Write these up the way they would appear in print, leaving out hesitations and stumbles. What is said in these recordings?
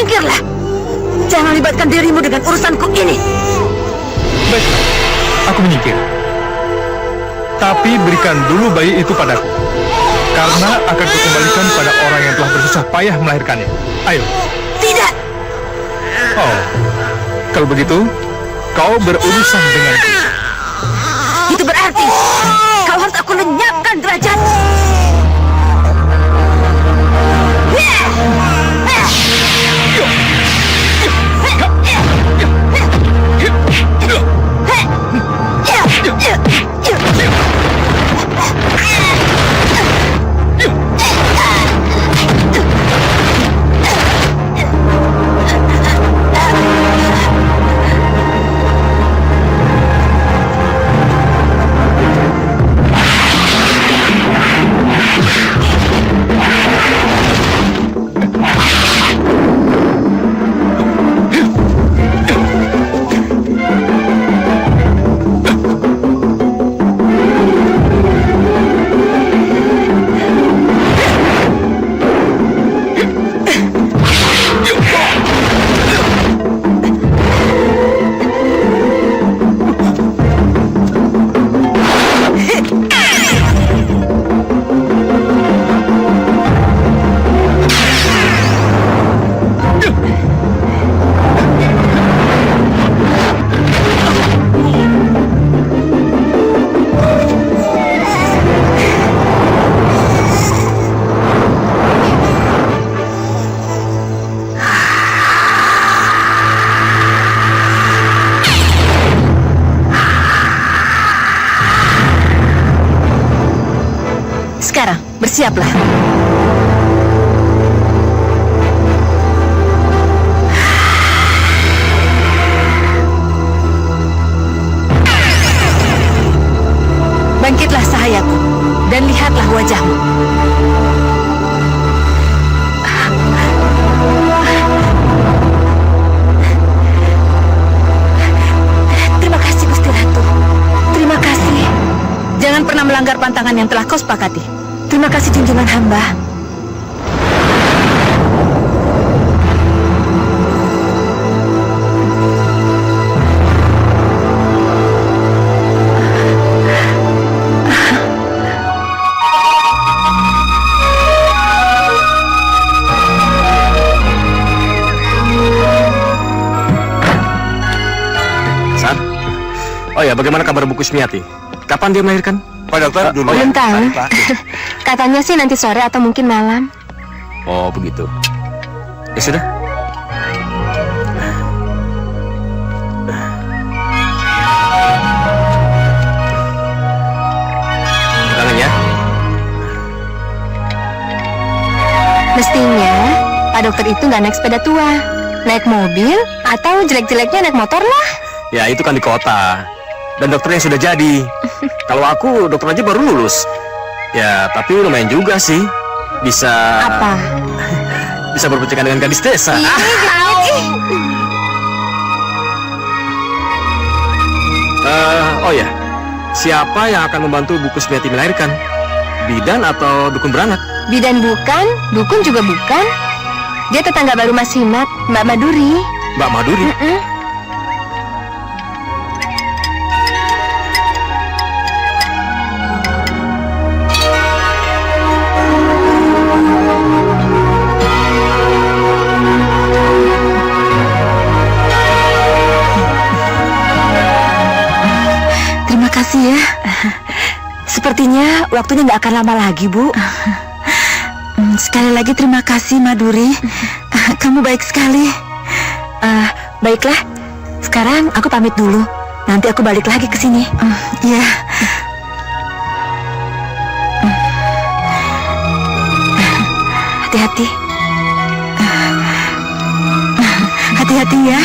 Minggirlah. Jangan libatkan dirimu dengan urusanku ini. Baiklah, aku menyingkir. Tapi berikan dulu bayi itu padaku, karena akan kukembalikan pada orang yang telah bersusah payah melahirkannya. Ayo. Tidak. Oh, kalau begitu, kau berurusan denganku. Itu berarti kau harus aku lenyapkan derajatmu. Sekarang, bersiaplah. Bangkitlah sahayaku, dan lihatlah wajahmu. Terima kasih, Gusti Ratu. Terima kasih. Jangan pernah melanggar pantangan yang telah kau sepakati. Terima kasih junjungan hamba. Sar? Oh ya, bagaimana kabar Bu Kusmiati? Kapan dia melahirkan? Pak dokter dulu. Belum tahu. Katanya sih nanti sore atau mungkin malam. Oh, begitu. Ya sudah. Tangannya. Mestinya Pak Dokter itu nggak naik sepeda tua, naik mobil atau jelek-jeleknya naik motor lah. Ya, itu kan di kota. Dan dokternya sudah jadi. Kalau aku dokter aja baru lulus. Ya, tapi lumayan juga sih. Bisa... Apa? Bisa berpencengan dengan gadis desa. Ih, Oh ya, siapa yang akan membantu Bu Kusmiati melahirkan? Bidan atau dukun beranak? Bidan bukan, dukun juga bukan. Dia tetangga baru Mas Himat, Mbak Maduri. Mbak Maduri? Terima kasih ya. Sepertinya waktunya nggak akan lama lagi, Bu. Sekali lagi terima kasih, Maduri. Kamu baik sekali. Baiklah, sekarang aku pamit dulu. Nanti aku balik lagi ke sini. Iya. Hati-hati. Hati-hati ya.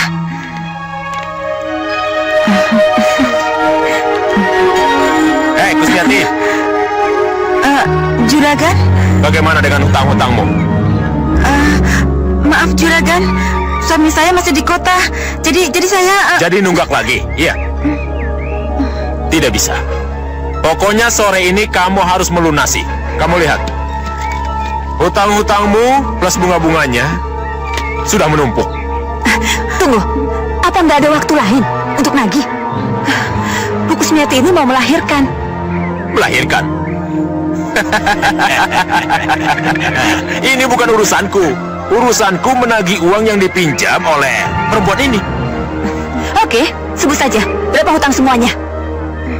Hei, Kusmiati. Juragan? Bagaimana dengan hutang-hutangmu? Maaf, Juragan. Suami saya masih di kota. Jadi saya... Jadi nunggak lagi, iya? Tidak bisa. Pokoknya sore ini kamu harus melunasi. Kamu lihat. Hutang-hutangmu plus bunga-bunganya sudah menumpuk. Tunggu, apa nggak ada waktu lain untuk nagih? Bu Kusmiati ini mau melahirkan. Melahirkan? Ini bukan urusanku. Urusanku menagih uang yang dipinjam oleh perempuan ini. Oke, sebut saja. Berapa hutang semuanya?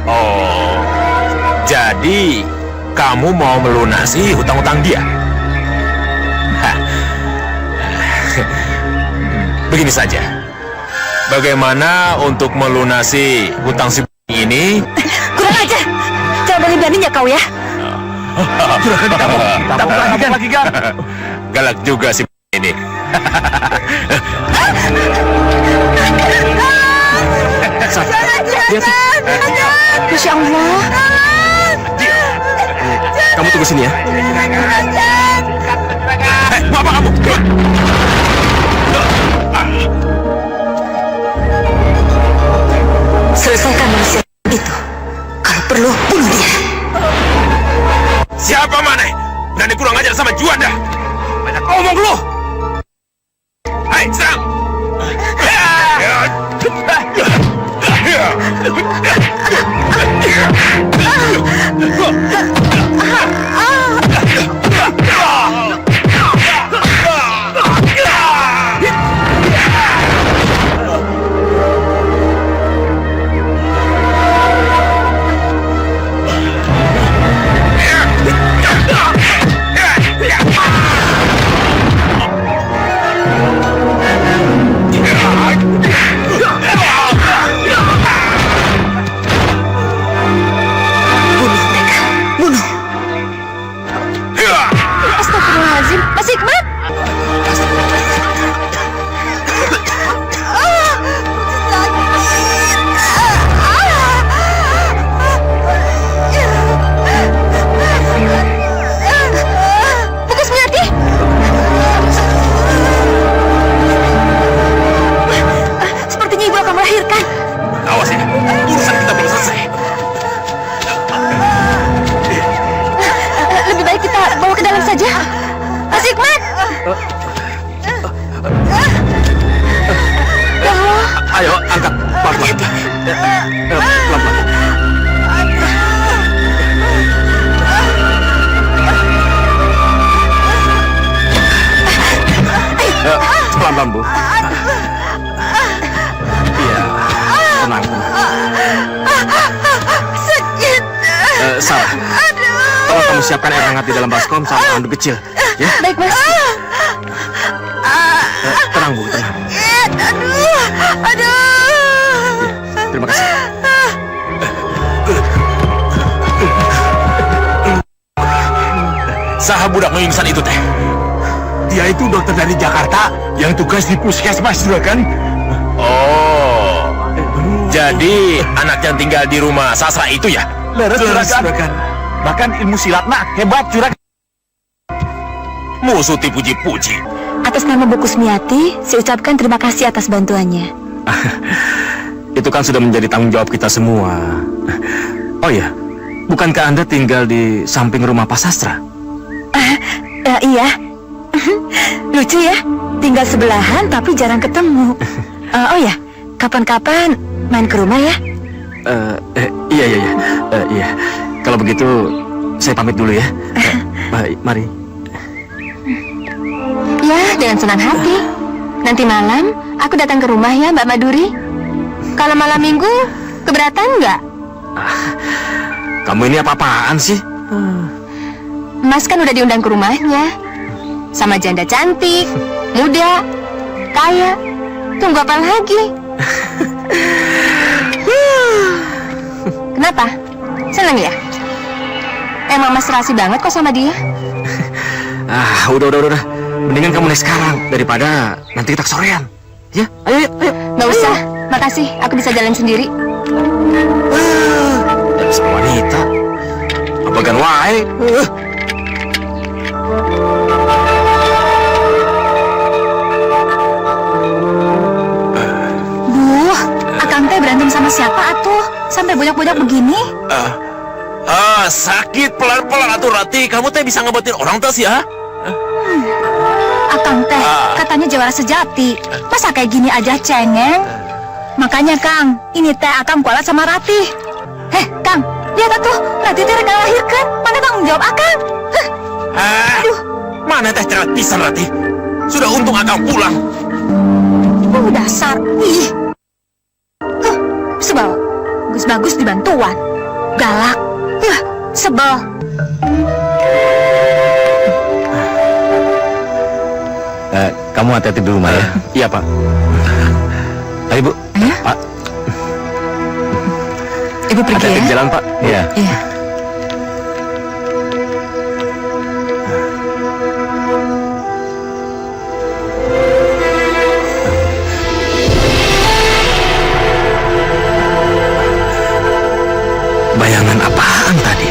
Oh, jadi kamu mau melunasi hutang-hutang dia? Hah. Begini saja. Bagaimana untuk melunasi hutang si ini? Kurang aja. Jangan berani-beraninya kau ya. Dapat lagi kan? Galak juga si ini. Lihat. Masya Allah. Kamu tunggu sini ya. Mau apa kamu? Selesaikan manusia itu. Kalau perlu, bunuh dia. Siapa mana? Berani kurang ajar sama Juanda. Banyak ngomong lu. Hai, serang. Astagfirullahaladzim, Mas Hikmat. Bu Kusmiati. Sepertinya ibu akan melahirkan. Awas ya, urusan kita belum selesai. Lebih baik kita bawa ke dalam saja. Mas Hikmat. Ya Allah. Ayo, angkat. Pelan-pelan. Pelan-pelan. Pelan-pelan, Bu. Iya, tenang. Sakit. Sarah, tolong kamu siapkan air hangat di dalam baskom sama handuk kecil. Ya? Baik, Mas. Tenang, Bu, tenang. Aduh. Ya, terima kasih. Saha budak menginsan itu, teh? Dia itu dokter dari Jakarta yang tugas di puskesmas juga kan? Oh, jadi anak yang tinggal di rumah Sasra itu ya? Leres juragan. Bahkan ilmu silatnya hebat juragan. Musuh dipuji-puji. Atas nama Bu Kusmiati, saya ucapkan terima kasih atas bantuannya. Itu kan sudah menjadi tanggung jawab kita semua. Oh ya, bukankah Anda tinggal di samping rumah Pak Sastra? Iya. Lucu ya, tinggal sebelahan tapi jarang ketemu. Oh ya, kapan-kapan main ke rumah ya? Iya. Kalau begitu, saya pamit dulu ya. Mari. Ya, dengan senang hati. Nanti malam, aku datang ke rumah ya, Mbak Maduri. Kalau malam minggu, keberatan nggak? Kamu ini apa-apaan sih? Mas kan udah diundang ke rumahnya. Sama janda cantik, muda, kaya. Tunggu apa lagi? Kenapa? Senang ya? Emang Mas serasi banget kok sama dia. Udah. Mendingan kamu naik sekarang daripada nanti kita kesorean. Ya, ayo. Nggak usah, makasih. Aku bisa jalan sendiri. Sama wanita. Abagan wae. Duh, Akang teh berantem sama siapa atuh? Sampai banyak-banyak begini? Ah, sakit pelan-pelan atuh Rati. Kamu teh bisa ngebatin orang tas ya? Akang teh katanya juara sejati. Masa kayak gini aja cengeng? Makanya Kang, ini teh Akang kualat sama Ratih. Kang, lihat tuh, Ratih teh rek ngalahirkeun. Mana tanggung jawab Akang? Aduh. Mana teh cerat pisan Ratih? Sudah untung Akang pulang. Dasar. Ih. Sebel. Bagus dibantuan. Galak. Sebel. Kamu hati-hati di rumah ya. Iya, Pak. Ayo, Bu. Ya? Pak. Ibu pergi Hati-hati ya. di jalan, Pak. Iya. Iya. Bayangan apaan tadi?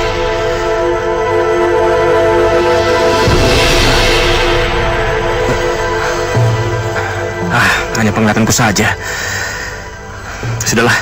Hanya penglihatanku saja. Sudahlah.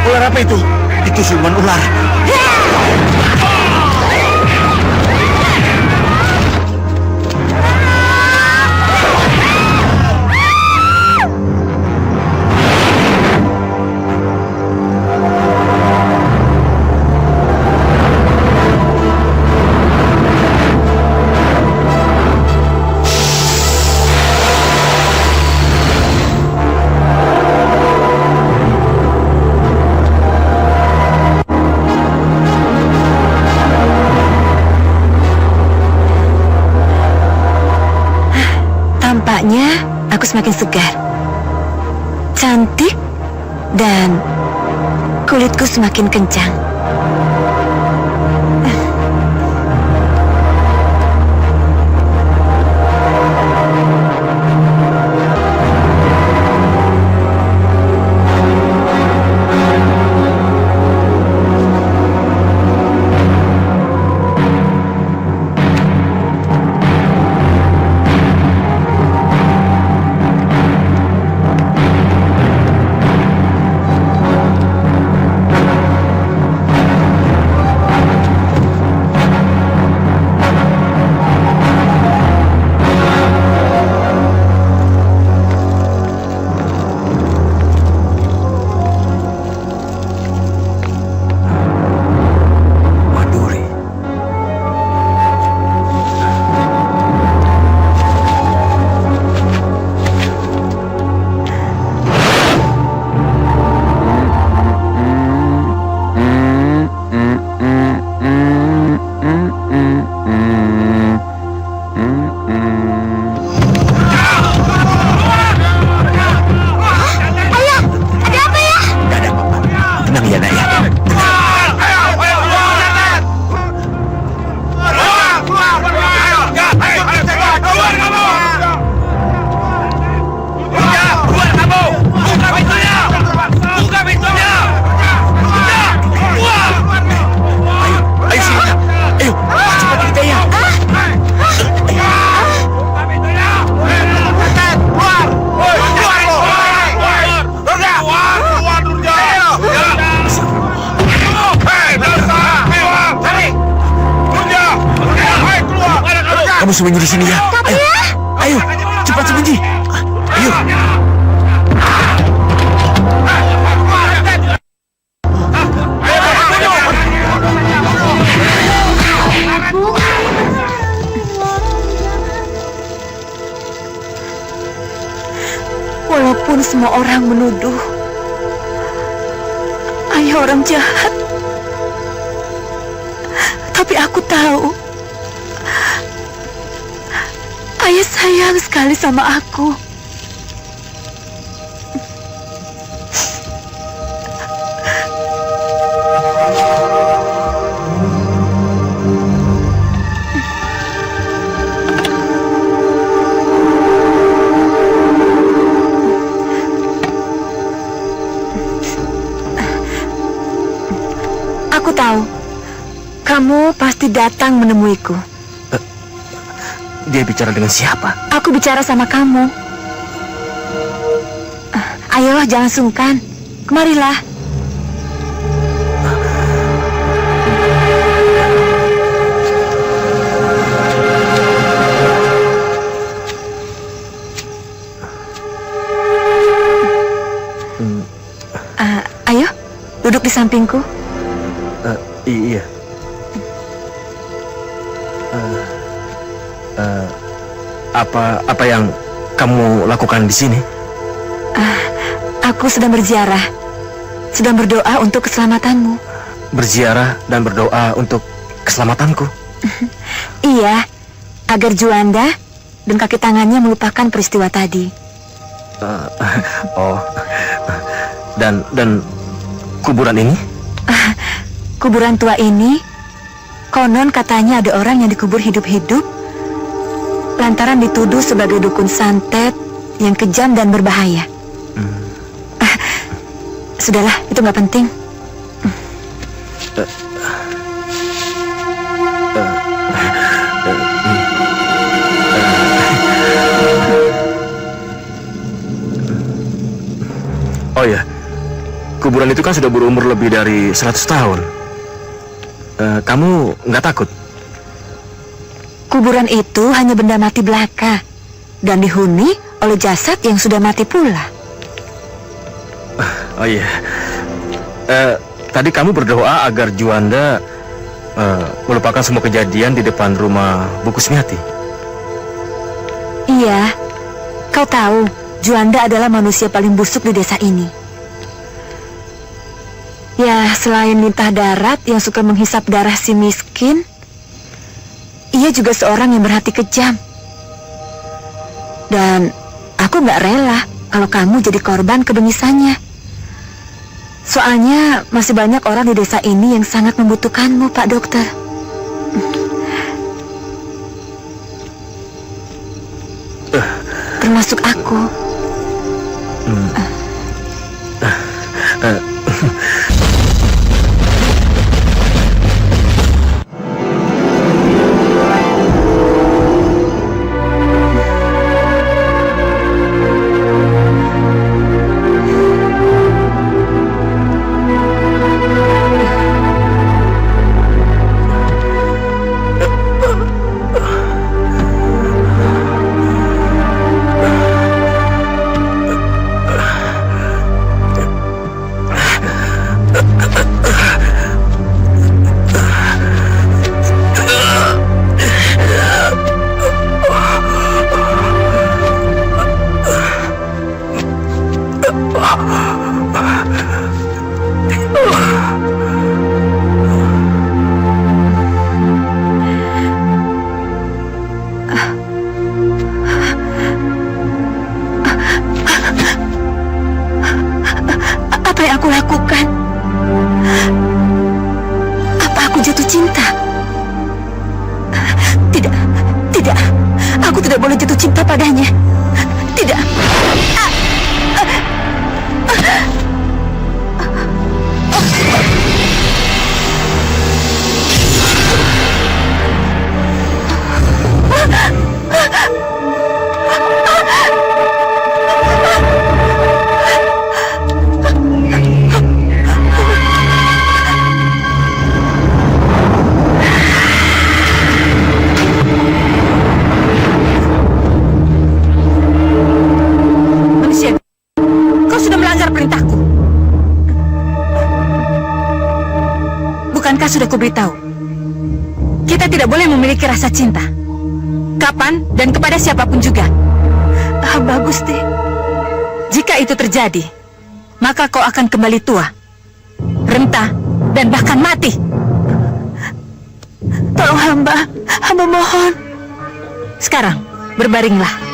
Ular apa itu? Itu siluman ular. Tampaknya aku semakin segar, cantik, dan kulitku semakin kencang. sembunyi di sini ya. Ayo, ayo, cepat sembunyi. Ayo. Walaupun semua orang menuduh ayah orang jahat, tapi aku tahu ayah sayang sekali sama aku. Aku tahu, kamu pasti datang menemuiku. Dia bicara dengan siapa? Aku bicara sama kamu. Ayo, jangan sungkan. Kemarilah. Ayo, duduk di sampingku. Iya. Apa yang kamu lakukan di sini? Aku sedang berziarah, sedang berdoa untuk keselamatanmu. Berziarah dan berdoa untuk keselamatanku? Iya, agar Juanda dan kaki tangannya melupakan peristiwa tadi. Dan kuburan ini? Kuburan tua ini, konon katanya ada orang yang dikubur hidup-hidup lantaran dituduh sebagai dukun santet yang kejam dan berbahaya. Sudahlah, itu nggak penting. Oh ya, kuburan itu kan sudah berumur lebih dari 100 tahun. Kamu nggak takut? Kuburan itu hanya benda mati belaka dan dihuni oleh jasad yang sudah mati pula. Oh iya, tadi kamu berdoa agar Juanda melupakan semua kejadian di depan rumah Bu Kusmiati. Iya, kau tahu Juanda adalah manusia paling busuk di desa ini. Ya, selain lintah darat yang suka menghisap darah si miskin, ia juga seorang yang berhati kejam. Dan aku nggak rela kalau kamu jadi korban kebengisannya. Soalnya masih banyak orang di desa ini yang sangat membutuhkanmu, Pak Dokter. Termasuk aku. Aku lakukan? Apa aku jatuh cinta? Tidak, tidak. Aku tidak boleh jatuh cinta padanya. Tidak. Bukankah sudah kuberitahu? Kita tidak boleh memiliki rasa cinta. Kapan dan kepada siapapun juga. Hamba Gusti. Jika itu terjadi, maka kau akan kembali tua, renta, dan bahkan mati. Tolong hamba mohon. Sekarang, berbaringlah.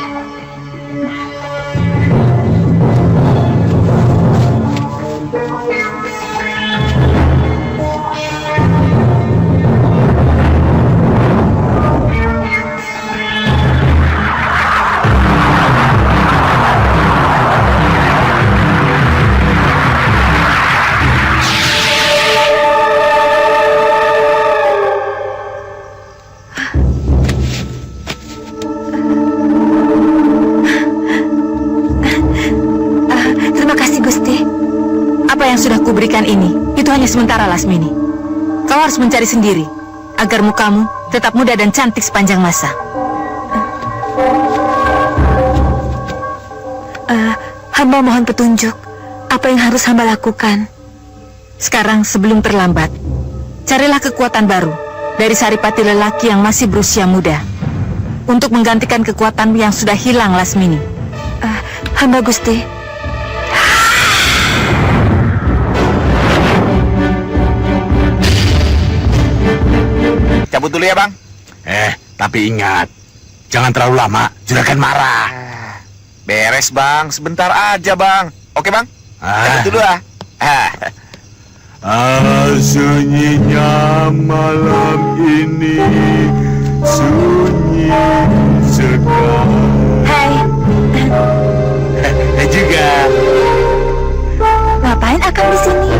Apa yang sudah kuberikan ini, itu hanya sementara, Lasmini. Kau harus mencari sendiri, agar mukamu tetap muda dan cantik sepanjang masa. Hamba mohon petunjuk. Apa yang harus hamba lakukan? Sekarang sebelum terlambat, carilah kekuatan baru dari saripati lelaki yang masih berusia muda, untuk menggantikan kekuatan yang sudah hilang, Lasmini. Hamba Gusti. Cabut dulu ya, Bang. Tapi ingat, jangan terlalu lama, juragan marah. Beres, Bang. Sebentar aja, Bang. Oke, Bang? Cabut dulu ah. Sunyinya malam ini sunyi sekali. Hai. Juga. Ngapain Akang di sini?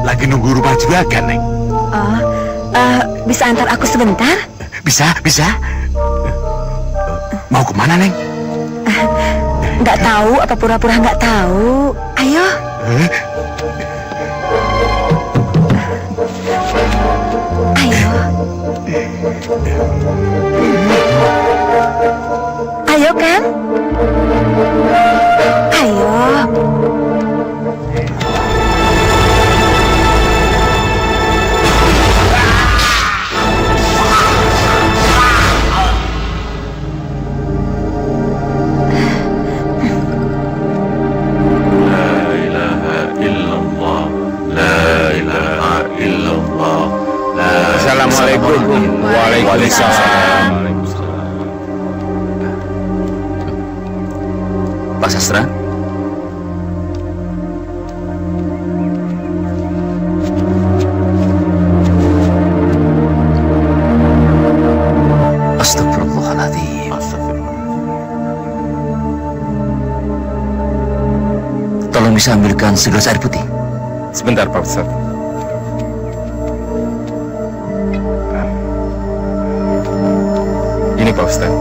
Lagi nunggu rumah juragan, Neng. Bisa antar aku sebentar? Bisa. Mau kemana, Neng? Nggak tahu, apa pura-pura nggak tahu. Ayo. Ayo. Ayo kan? Ayo. Assalamualaikum. Waalaikumsalam. Pak Sastra? Astagfirullahaladzim. Tolong bisa ambilkan segelas air putih. Sebentar, Pak Ustadz. Ini Pak Ustadz.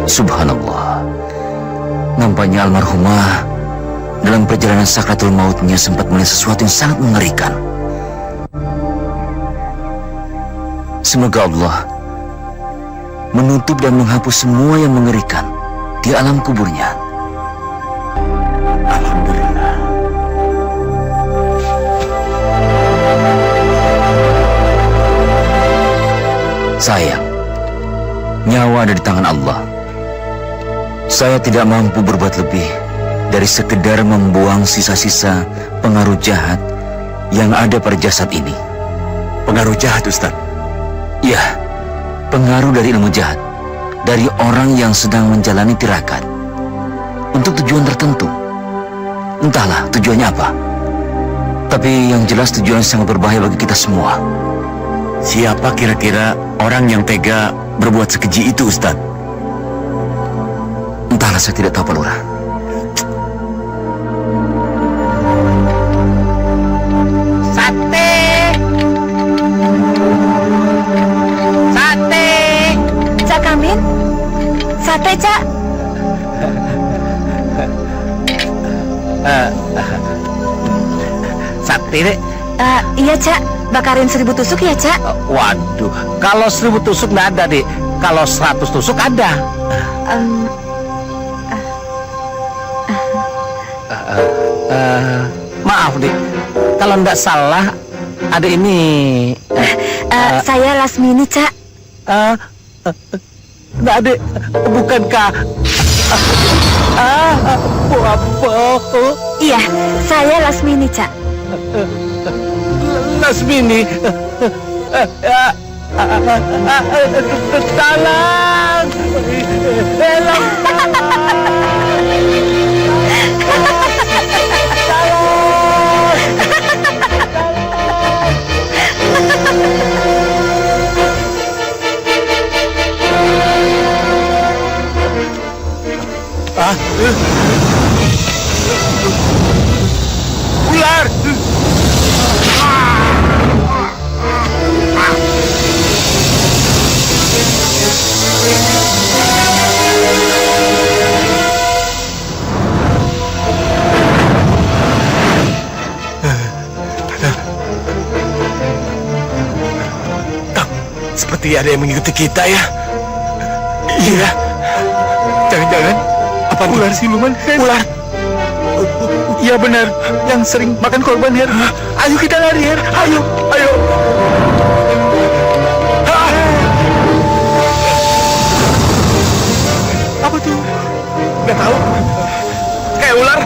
Subhanallah. Nampaknya almarhumah dalam perjalanan sakratul mautnya sempat melihat sesuatu yang sangat mengerikan. Semoga Allah menutup dan menghapus semua yang mengerikan di alam kuburnya. Alhamdulillah. Sayang, nyawa ada di tangan Allah. Saya tidak mampu berbuat lebih dari sekedar membuang sisa-sisa pengaruh jahat yang ada pada jasad ini. Pengaruh jahat, Ustaz? Ya, pengaruh dari ilmu jahat, dari orang yang sedang menjalani tirakat untuk tujuan tertentu. Entahlah tujuannya apa, tapi yang jelas tujuan sangat berbahaya bagi kita semua. Siapa kira-kira orang yang tega berbuat sekeji itu, Ustaz? Entahlah, saya tidak tahu, Pak Lurah. Sate! Cak Kamin? Sate, Cak? Sate, Dek? Iya, Cak. Bakarin 1000 tusuk ya, Cak? Waduh, kalau 1000 tusuk nggak ada, Dek. Kalau 100 tusuk ada. Maaf, Dik. Kalau nggak salah, ada ini... Saya Lasmini, Cak. Nggak ada, bukankah... Iya, saya Lasmini, Cak. Lasmini. Tolong. Ular! Seperti ada yang mengikuti kita ya. Iya. Jangan-jangan apa ular siluman, Her? Ular. Iya benar, yang sering makan korban, Her. Ayo kita lari, Her. Ayo, ayo. Apa tuh? Nggak tahu. Kayak ular.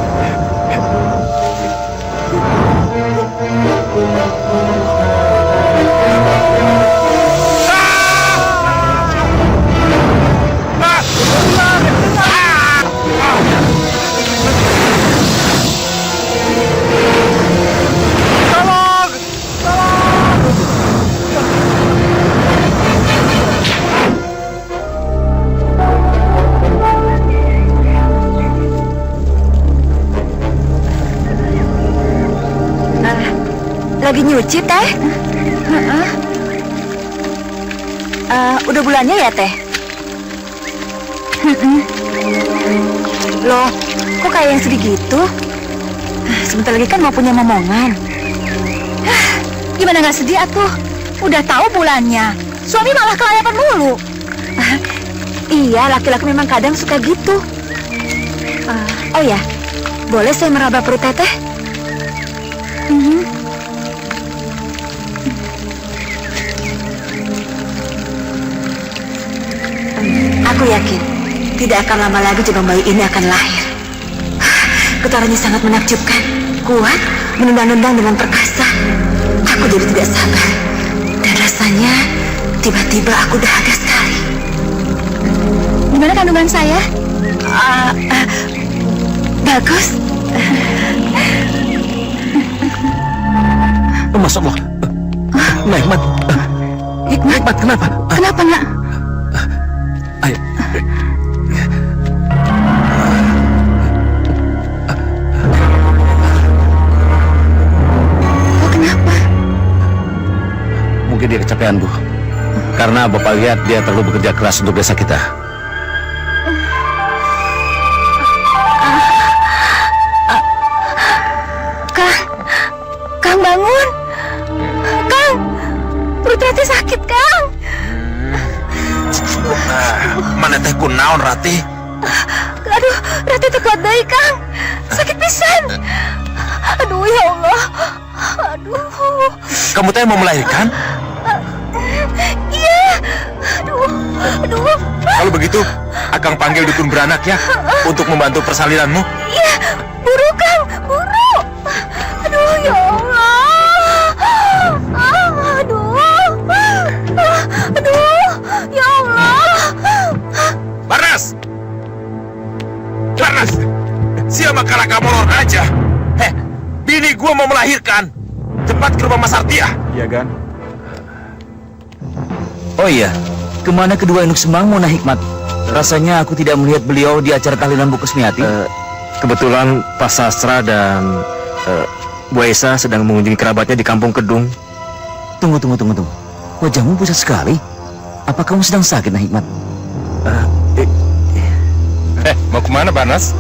Lagi nyuci, Teh? Udah bulannya ya, Teh? Loh, kok kayak yang sedih gitu? Sebentar lagi kan mau punya momongan. Gimana nggak sedih atuh? Udah tahu bulannya, suami malah kelayapan mulu. Iya, laki-laki memang kadang suka gitu. Oh ya, boleh saya meraba perut Teteh? Aku yakin tidak akan lama lagi jabang bayi ini akan lahir. Getarannya sangat menakjubkan, kuat, menendang-nendang dengan perkasa. Aku jadi tidak sabar. Dan rasanya tiba-tiba aku dahaga sekali. Gimana kandungan saya? Bagus. Masya Allah. Hikmat. Hikmat, kenapa? Kenapa, Nak? Ayo. Oh, kenapa? Mungkin dia kecapean, Bu. Karena Bapak lihat dia terlalu bekerja keras untuk desa kita. Kang bangun. Kang, perut Rati sakit, Kang. Mana teh kunaon Rati? Aduh, Rati tekuat deui, Kang. Sakit pisan. Aduh, ya Allah. Aduh. Kamu teh mau melahirkan? Iya. Aduh. Kalau begitu, Akang panggil dukun beranak ya untuk membantu persalinanmu. Iya, buru, Kang, buru. Aduh, ya Allah. Aduh, ya Allah. Barnas! Barnas! Siapa kalaka molor aja? Bini gua mau melahirkan. Cepat ke rumah Mas Artia. Iya, Gan. Oh iya, kemana kedua induk semang Mona Hikmat? Rasanya aku tidak melihat beliau di acara tahlilan Bu Kusmiati. Kebetulan Pak Sastra dan Bu Esa sedang mengunjungi kerabatnya di Kampung Kedung. Tunggu. Wajahmu pusat sekali. Apa kamu sedang sakit, Nah Hikmat? Mau kemana, Barnas?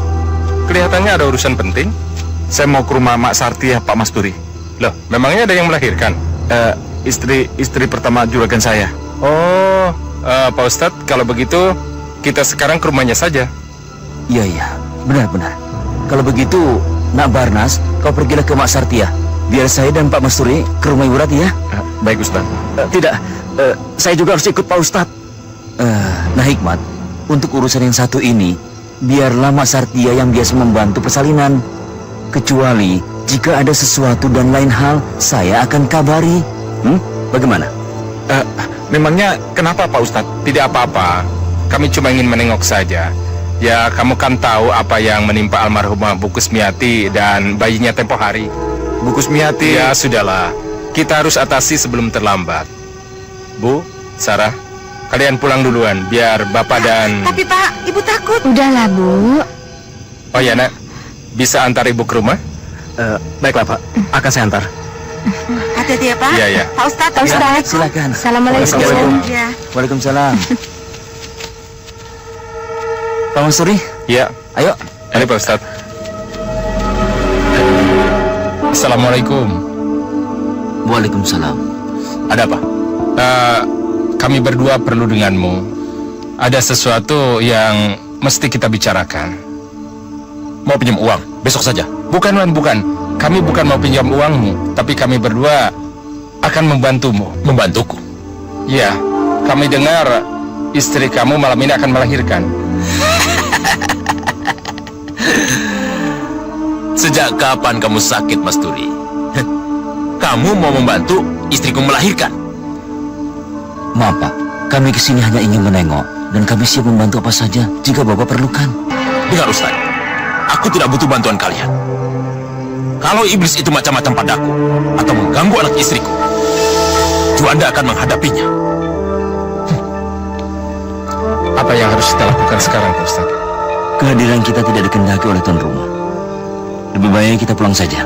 Kelihatannya ada urusan penting. Saya mau ke rumah Mak Sarti ya, Pak Masturi. Loh, memangnya ada yang melahirkan? Istri pertama juragan saya. Oh, Pak Ustadz, kalau begitu kita sekarang ke rumahnya saja. Iya, benar. Kalau begitu, Nak Barnas, kau pergilah ke Mak Sartia. Biar saya dan Pak Masturi ke rumah Ibu Rati ya. Baik Ustaz. Tidak, saya juga harus ikut Pak Ustadz. Nah Hikmat, untuk urusan yang satu ini, biarlah Mak Sartia yang biasa membantu persalinan. Kecuali jika ada sesuatu dan lain hal, saya akan kabari. Bagaimana? Memangnya kenapa Pak Ustadz? Tidak apa-apa. Kami cuma ingin menengok saja. Ya, kamu kan tahu apa yang menimpa almarhumah Bu Kusmiati dan bayinya tempo hari. Bu Kusmiati... Ya, sudahlah. Kita harus atasi sebelum terlambat. Bu, Sarah, kalian pulang duluan, biar Bapak dan... Tapi Pak, Ibu takut. Udahlah, Bu. Oh ya, Nak. Bisa antar Ibu ke rumah? Baiklah Pak, akan saya antar. Hati-hati ya Pak. Iya, iya. Pak Ustadz. Pak Ustadz. Silakan. Assalamualaikum. Assalamualaikum. Ya. Waalaikumsalam. Pak Masturi, Iya. ayo. Ini Pak Ustadz. Assalamualaikum. Waalaikumsalam. Ada apa? Kami berdua perlu denganmu. Ada sesuatu yang mesti kita bicarakan. Mau pinjam uang? Besok saja. Bukan, Wan, bukan. Kami bukan mau pinjam uangmu, tapi kami berdua akan membantumu. Membantuku? Ya, kami dengar istri kamu malam ini akan melahirkan. Sejak kapan kamu sakit, Mas Turi? Kamu mau membantu istriku melahirkan? Maaf Pak, kami kesini hanya ingin menengok dan kami siap membantu apa saja jika Bapak perlukan. Dengar Ustaz, aku tidak butuh bantuan kalian. Kalau iblis itu macam-macam padaku atau mengganggu anak istriku, Juanda akan menghadapinya. Apa yang harus kita lakukan sekarang, Pak Ustaz? Kehadiran kita tidak dikehendaki oleh tuan rumah. Lebih baik kita pulang saja.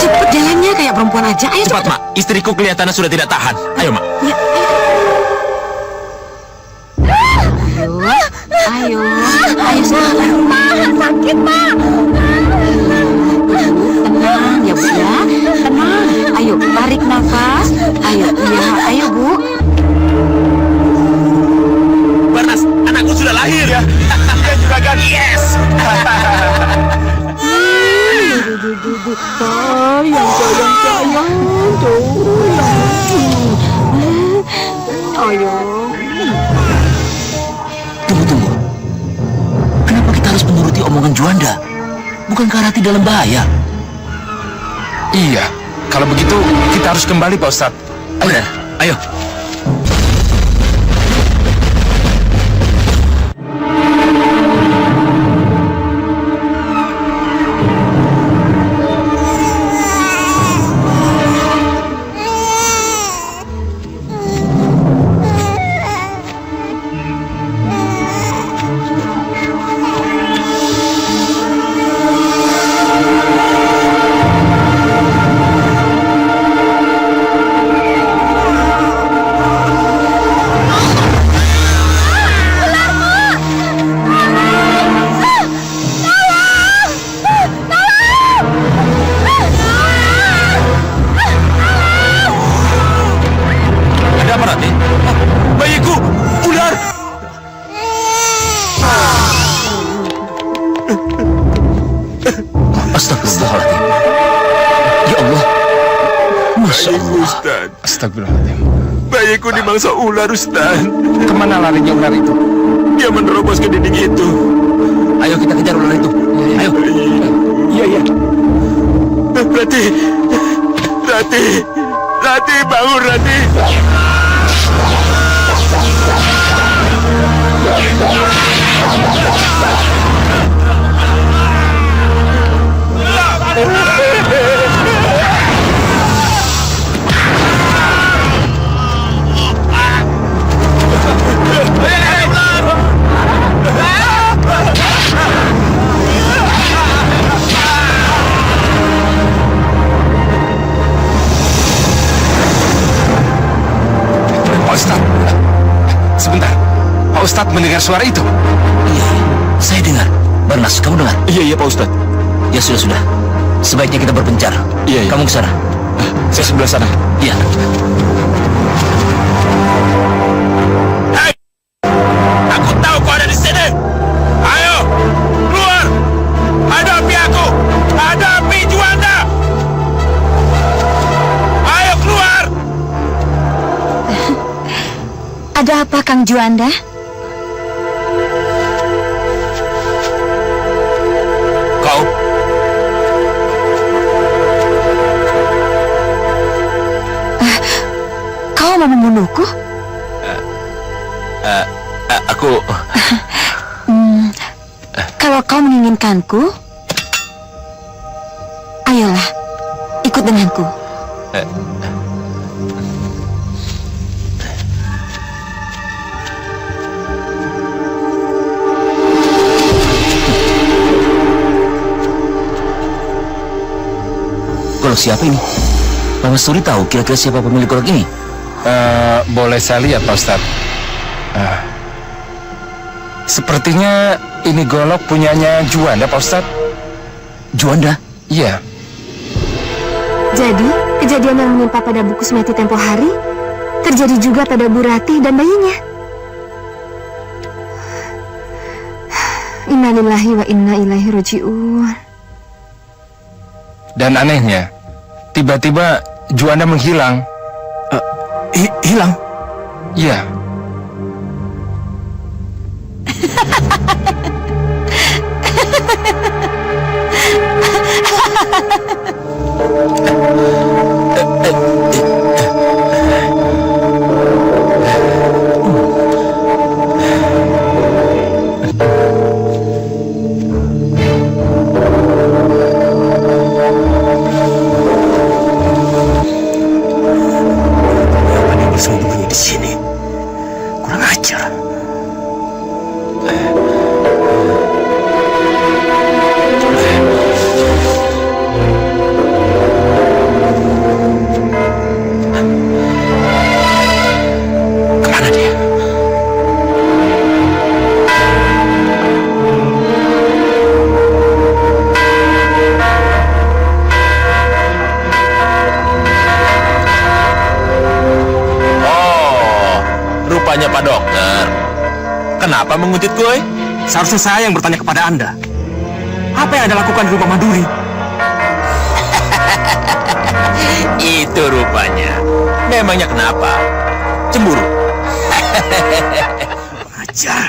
Cepet jalannya kayak perempuan aja. Ayo Cepat, Mak. Istriku kelihatannya sudah tidak tahan. Ayo, Mak. Ya, ayo. Ayo sebentar. Sakit, Pak. Tenang ya, Bu ya. Tenang. Ayo, tarik nafas. Ayo, ya, ayo, Bu. Barnas, anakku sudah lahir. Ya. Dia juga kan? Yes! Tunggu. Kenapa kita harus menuruti omongan Juanda? Bukankah Rati dalam bahaya? Iya, kalau begitu kita harus kembali, Pak Ustaz. Benar, ayo. Ada apa, Rati? Bayiku! Ular! Astagfirullahaladzim. Ya Allah. Masya Allah. Ustaz. Astagfirullahaladzim. Bayiku dimangsa ular, Ustaz. Kemana larinya ular itu? Dia menerobos ke dinding itu. Ayo kita kejar ular itu. Ayo. Iya. Rati, bangun, Rati. Pak Ustaz. Sebentar. Pak Ustaz mendengar suara itu. Iya, saya dengar. Barnas, kamu dengar? Iya, Pak Ustaz. Ya sudah. Sebaiknya kita berpencar. Iya, iya. Kamu ke sana. Saya sebelah sana. Iya. Aku tahu kau ada di sini. Ayo, keluar. Hadapi aku. Hadapi Juanda. Ayo keluar. Ada apa, Kang Juanda? Kau Kau mau membunuhku? aku Kalau kau menginginkanku, ayolah, ikut denganku. Golok siapa ini? Pak Masturi tahu kira-kira siapa pemilik golok ini? Boleh saya lihat, Pak Ustadz? Sepertinya ini golok punyanya Juanda, Pak Ustadz. Juanda? Iya. Jadi, kejadian yang menimpa pada Bu Kusmiati tempo hari terjadi juga pada Bu Ratih dan bayinya. Innalillahi wa inna ilaihi raji'un. Dan anehnya, tiba-tiba Juanda menghilang. Hilang? Iya. Bersembunyi di sini. Kurang ajar. Kemana dia? rupanya Pak Dokter. Kenapa menguntit gue? Seharusnya saya yang bertanya kepada Anda. Apa yang Anda lakukan di rumah Maduri? Itu rupanya. Memangnya kenapa? Cemburu? Ajar.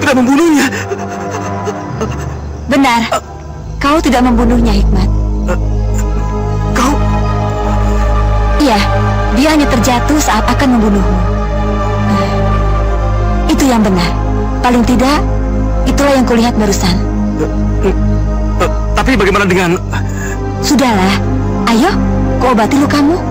Membunuhnya. Benar. Kau tidak membunuhnya, Hikmat. Kau? Iya, dia hanya terjatuh saat akan membunuhmu. Itu yang benar. Paling tidak, itulah yang kulihat barusan. Tapi bagaimana dengan... Sudahlah, ayo, kau obati lukamu.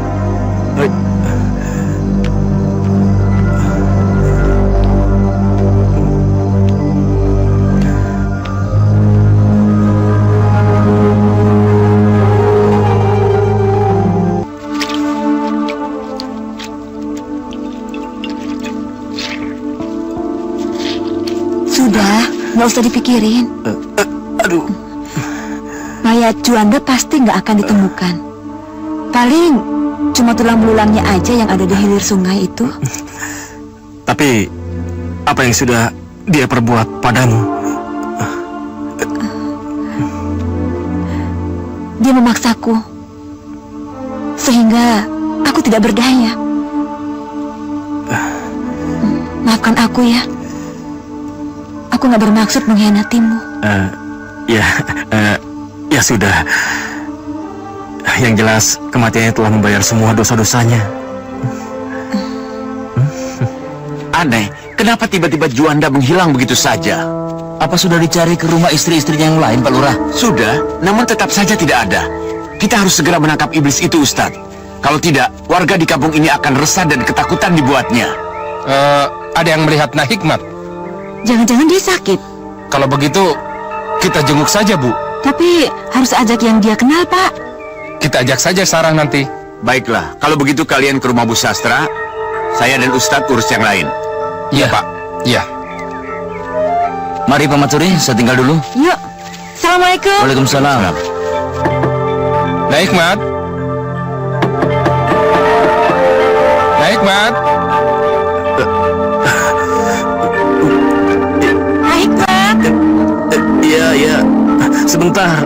Sudah, nggak usah dipikirin. Aduh. Mayat Juanda pasti nggak akan ditemukan. Paling cuma tulang belulangnya aja yang ada di hilir sungai itu. Tapi apa yang sudah dia perbuat padamu? Dia memaksaku, sehingga aku tidak berdaya. Maafkan aku ya. Aku nggak bermaksud mengkhianatimu. Ya sudah. Yang jelas kematiannya telah membayar semua dosa-dosanya. Aneh, Kenapa tiba-tiba Juanda menghilang begitu saja? Apa sudah dicari ke rumah istri-istrinya yang lain, Pak Lurah? Sudah, namun tetap saja tidak ada. Kita harus segera menangkap iblis itu, Ustadz. Kalau tidak, warga di kampung ini akan resah dan ketakutan dibuatnya. Ada yang melihat Nak Hikmat? Jangan-jangan dia sakit. Kalau begitu, kita jenguk saja, Bu. Tapi harus ajak yang dia kenal, Pak. Kita ajak saja Sarah nanti. Baiklah, kalau begitu kalian ke rumah Bu Sastra, saya dan Ustadz urus yang lain. Iya, Pak. Iya. Mari Pak Matsuri, saya tinggal dulu. Yuk. Assalamualaikum. Waalaikumsalam. Nak Hikmat. Nak Hikmat. Hai, Hikmat. Iya, iya. Sebentar.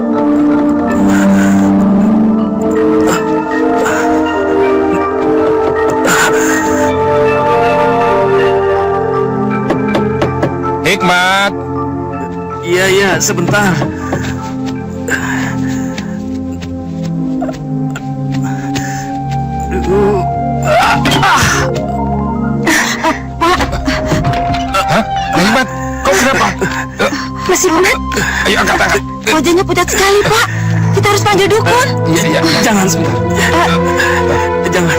Hikmat. Iya, iya, sebentar. Hah? Nak Hikmat, kau kenapa? Mas Hikmat, Ayo angkat tangan. wajahnya pucat sekali, Pak. Kita harus panggil dukun. Iya, iya. Jangan sebentar. Jangan,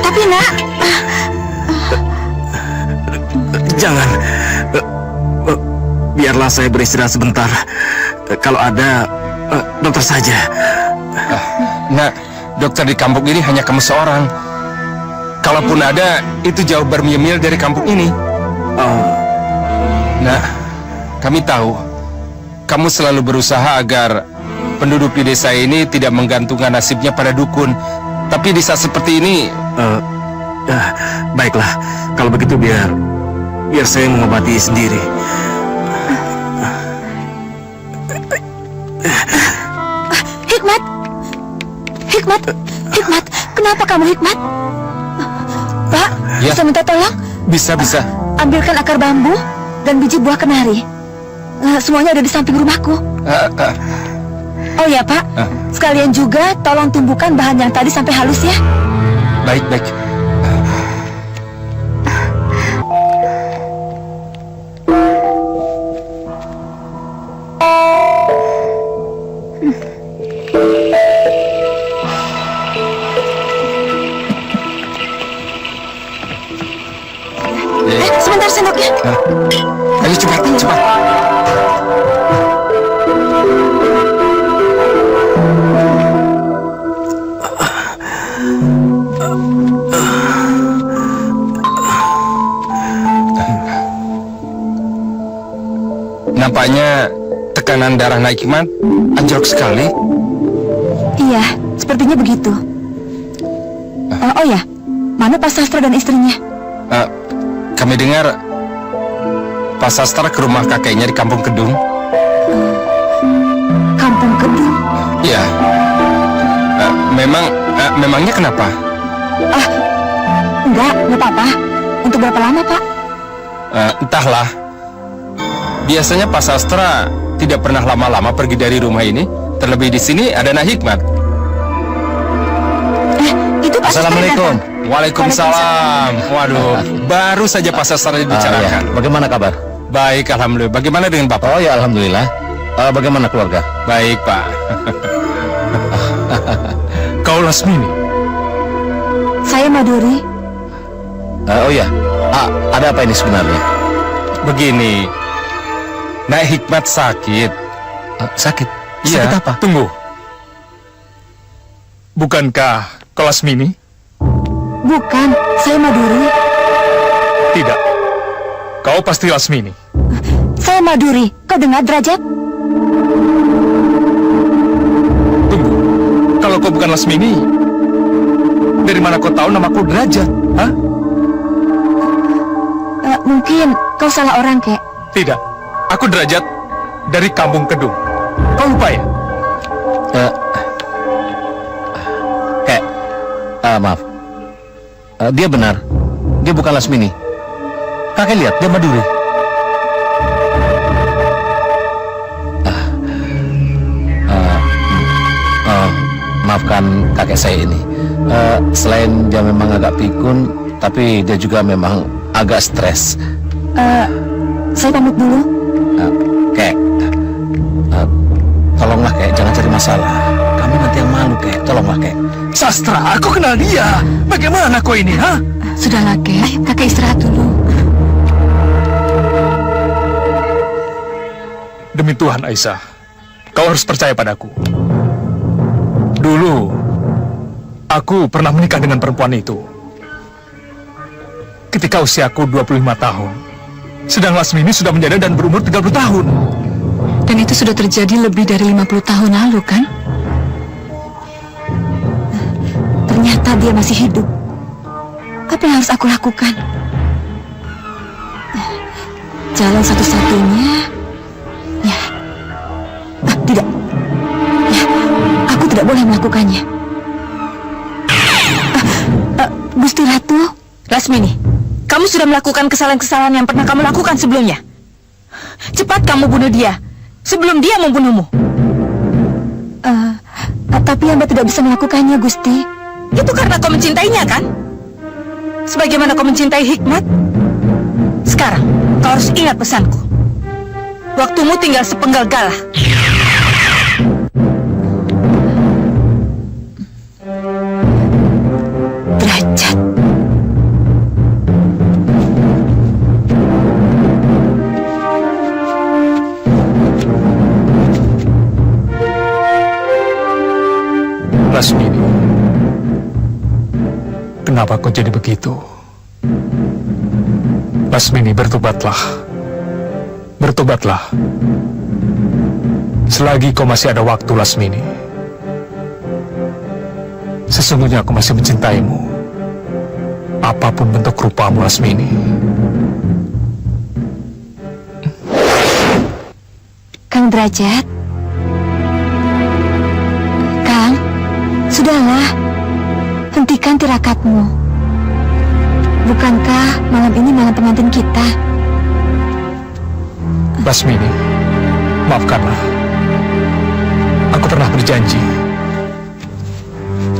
Tapi, Nak, jangan. Biarlah saya beristirahat sebentar. Kalau ada, dokter saja. Nah, dokter di kampung ini hanya kamu seorang. Kalaupun ada, itu jauh bermil-mil dari kampung ini. Nah, kami tahu kamu selalu berusaha agar penduduk di desa ini tidak menggantungkan nasibnya pada dukun. Tapi di saat seperti ini, Baiklah, kalau begitu biar saya mengobati sendiri. Hikmat. Hikmat. Hikmat. Kenapa kamu, Hikmat? Pak, Ya. bisa minta tolong? bisa. Ambilkan akar bambu dan biji buah kenari. Semuanya ada di samping rumahku. Oh ya, Pak. Sekalian juga tolong tumbuhkan bahan yang tadi sampai halus ya. Baik. Sebentar sendoknya. Ayo cepat. Nampaknya tekanan darah Nak Hikmat anjlok sekali. Iya, sepertinya begitu. Oh ya, mana Pak Sastra dan istrinya? Kami dengar Pak Sastra ke rumah kakeknya di Kampung Kedung. Kampung Kedung. Iya. Memangnya kenapa? Enggak apa-apa. Untuk berapa lama, Pak? Entahlah. Biasanya Pak Sastra tidak pernah lama-lama pergi dari rumah ini. Terlebih di sini ada Nak Hikmat. Itu Pak Sastra Assalamualaikum. datang. Waalaikumsalam. Waduh, baru saja Pak Sastra dibicarakan. Bagaimana kabar? Baik, alhamdulillah. Bagaimana dengan Bapak? Oh ya, alhamdulillah. Bagaimana keluarga? Baik, Pak. Kau Lasmini. Saya Maduri. Oh ya, ada apa ini sebenarnya? Begini, Nak Hikmat sakit. Sakit? Iya. Sakit apa? Tunggu. Bukankah kau Lasmini? Bukan, saya Maduri. Tidak. Kau pasti Lasmini. Saya Maduri. Kau dengar, Derajat? Tunggu. Kalau kau bukan Lasmini, dari mana kau tahu namaku Derajat? Hah? Mungkin kau salah orang, Kek. Tidak. Aku Derajat dari Kampung Kedung. Kau lupa ya? Maaf. Dia benar. Dia bukan Lasmini. Kakek lihat, dia Maduri. Maafkan kakek saya ini. Selain dia memang agak pikun, tapi dia juga memang agak stres. Saya pamit dulu. Kek, tolonglah Kek, jangan cari masalah. Kamu nanti yang malu Kek, tolonglah Kek. Sastra, aku kenal dia. Bagaimana kau ini, ha? Sudahlah, Kek. Kakek istirahat dulu. Demi Tuhan, Aisyah, kau harus percaya padaku. Dulu, aku pernah menikah dengan perempuan itu. Ketika usiaku 25 tahun. Sedang Lasmini sudah menjanda dan berumur 30 tahun. Dan itu sudah terjadi lebih dari 50 tahun lalu, kan? Ternyata dia masih hidup. Apa yang harus aku lakukan? Jalan satu-satunya... Ya. Tidak. Ya, aku tidak boleh melakukannya. Gusti Ratu, Lasmini, kamu sudah melakukan kesalahan-kesalahan yang pernah kamu lakukan sebelumnya. Cepat kamu bunuh dia, sebelum dia membunuhmu. Tapi Hamba tidak bisa melakukannya, Gusti. Itu karena kau mencintainya, kan? Sebagaimana kau mencintai Hikmat. Sekarang, kau harus ingat pesanku. Waktumu tinggal sepenggal galah. Derajat. Lasmini, kenapa kau jadi begitu? Lasmini, bertobatlah. Bertobatlah. Selagi kau masih ada waktu, Lasmini. Sesungguhnya aku masih mencintaimu. Apapun bentuk rupamu, Lasmini. Kang Derajat. Kang, sudahlah. Hentikan tirakatmu. Bukankah malam ini malam pengantin kita? Lasmini, maafkanlah. Aku pernah berjanji,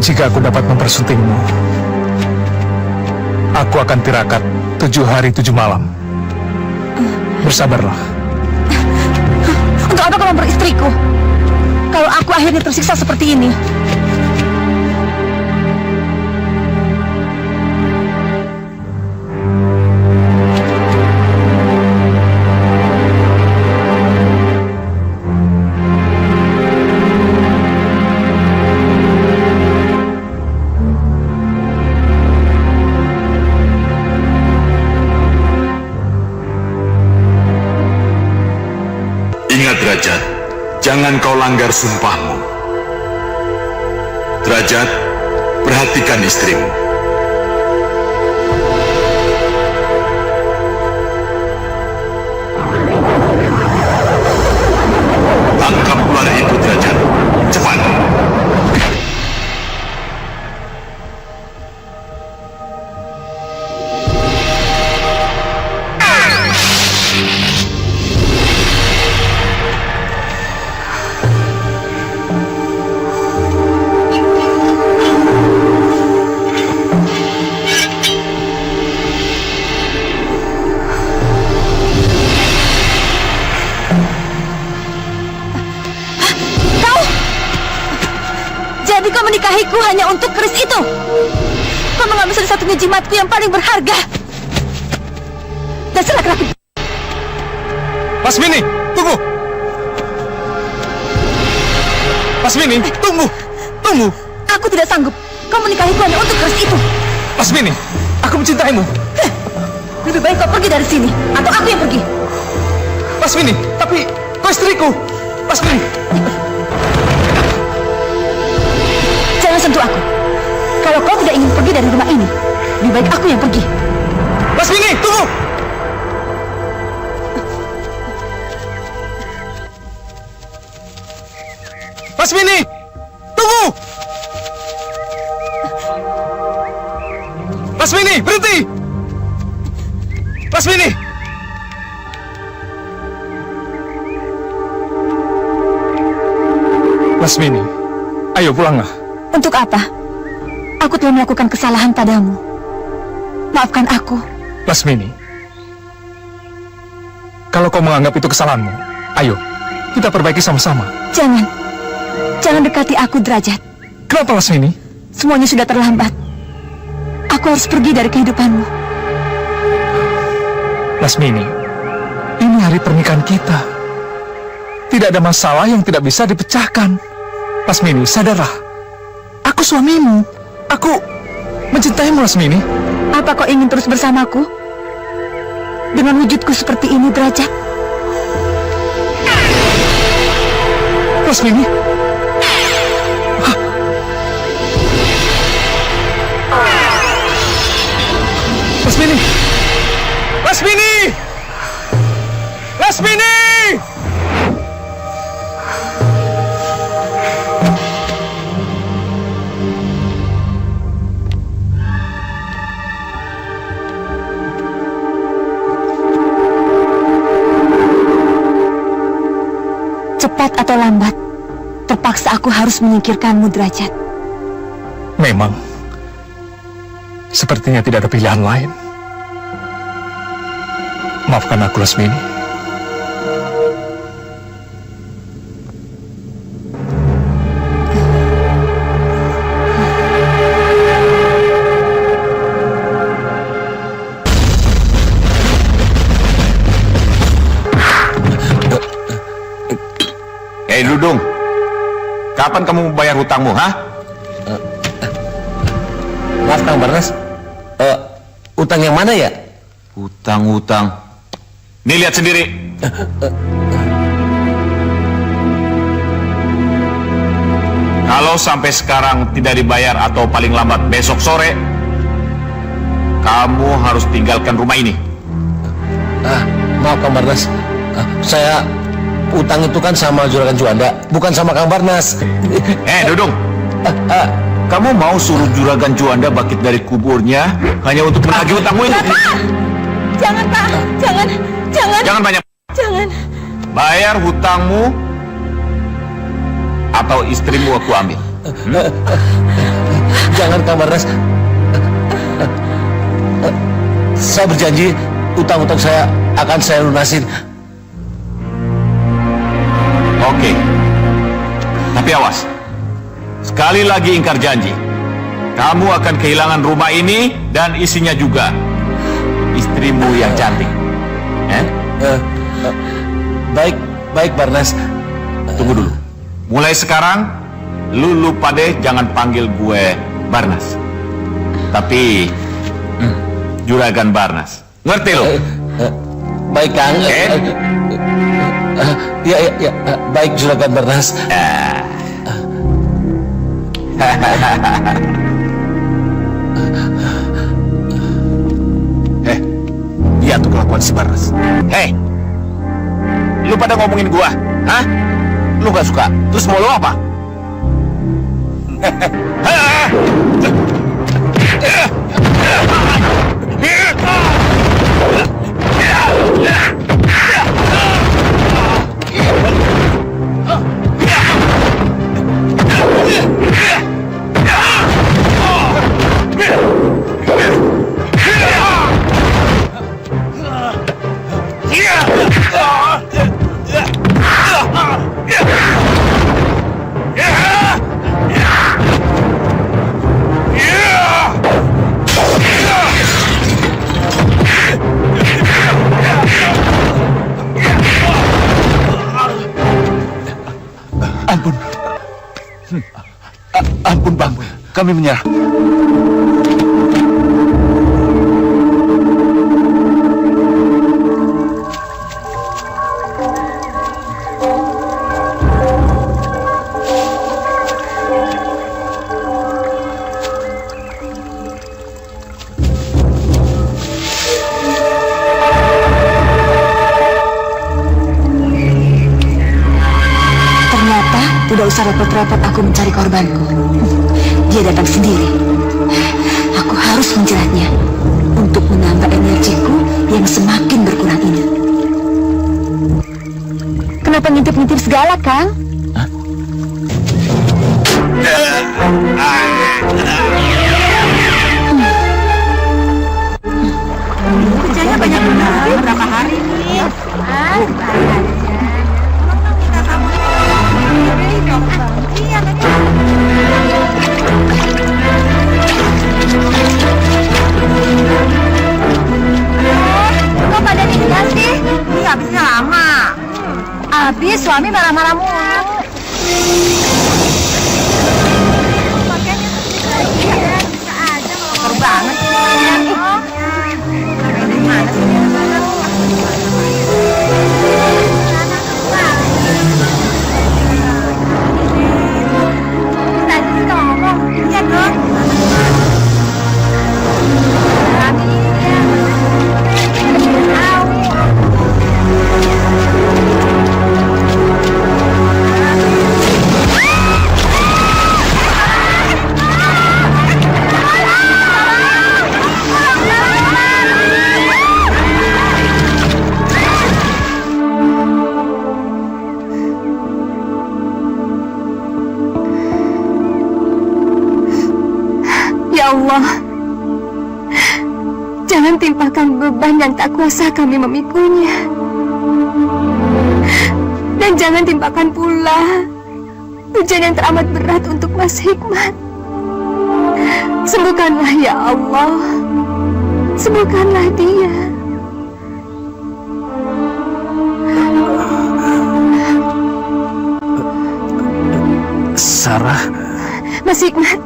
jika aku dapat mempersuntingmu, aku akan tirakat 7 hari 7 malam. Bersabarlah. Untuk apa kau beristriku? Kalau aku akhirnya tersiksa seperti ini. Ingat Derajat, jangan kau langgar sumpahmu. Derajat, perhatikan istrimu. Tangkap ular itu, Derajat. Cepat. Jadi kau menikahiku hanya untuk keris itu. Kau mengambil satu-satunya jimatku yang paling berharga. Dasar laki-laki. Lasmini, tunggu. Lasmini, tunggu. Tunggu. Aku tidak sanggup. Kau menikahiku hanya untuk keris itu. Lasmini, aku mencintaimu. Lebih baik kau pergi dari sini, atau aku yang pergi. Lasmini, tapi kau istriku. Lasmini. Jangan sentuh aku. Kalau kau tidak ingin pergi dari rumah ini, lebih baik aku yang pergi. Lasmini, tunggu. Lasmini, tunggu. Lasmini, berhenti. Lasmini. Lasmini, ayo pulanglah. Untuk apa? Aku telah melakukan kesalahan padamu. Maafkan aku. Lasmini, Kalau kau menganggap itu kesalahanmu, ayo, kita perbaiki sama-sama. Jangan. Jangan dekati aku, Derajat. Kenapa, Lasmini? Semuanya sudah terlambat. Aku harus pergi dari kehidupanmu. Lasmini, ini hari pernikahan kita. Tidak ada masalah yang tidak bisa dipecahkan. Lasmini, sadarlah. Aku suamimu. Aku mencintaimu, Lasmini. Apa kau ingin terus bersamaku? Dengan wujudku seperti ini, Derajat? Lasmini. Lasmini! Lasmini! Lasmini! Cepat atau lambat, terpaksa aku harus menyingkirkanmu, Derajat. Memang, sepertinya tidak ada pilihan lain. Maafkan aku, Lasmini. Hei Dudung, kapan kamu bayar hutangmu, ha? Maaf Kang Barnas, utang yang mana ya? Hutang. Nih lihat sendiri. Kalau sampai sekarang tidak dibayar atau paling lambat besok sore, kamu harus tinggalkan rumah ini. Maaf Kang Barnas, saya utang itu kan sama Juragan Juanda, bukan sama Kang Barnas. Dudung, kamu mau suruh Juragan Juanda bangkit dari kuburnya hanya untuk menagih hutangmu itu? Jangan, Pak. Jangan. Jangan banyak. Jangan. Bayar hutangmu atau istrimu aku ambil. Jangan Kang Barnas. Saya berjanji utang-utang saya akan saya lunasin. Oke. Tapi awas. Sekali lagi ingkar janji. Kamu akan kehilangan rumah ini dan isinya juga. Istrimu yang cantik. Baik Barnas. Tunggu dulu. Mulai sekarang, lu pade jangan panggil gue Barnas. Tapi Juragan Barnas. Ngerti lo? Baik Kang. Ya, baik Juragan Barnas. Lihat tuh kelakuan si Barnas. Hei, lu pada ngomongin gua, hah? Lu gak suka, terus mau lu apa? Ampun Bang, kami menyerah. Tidak usah repot-repot aku mencari korbanku. Dia datang sendiri. Aku harus menjeratnya untuk menambah energiku yang semakin berkurang ini. Kenapa ngintip-ngintip segala, Kang? Kerjanya banyak benar. Berapa hari nih? Ya Allah, jangan timpakan beban yang tak kuasa kami memikulnya. Dan jangan timpakan pula ujian yang teramat berat untuk Mas Hikmat. Sembuhkanlah ya Allah, sembuhkanlah dia. Sarah, Mas Hikmat,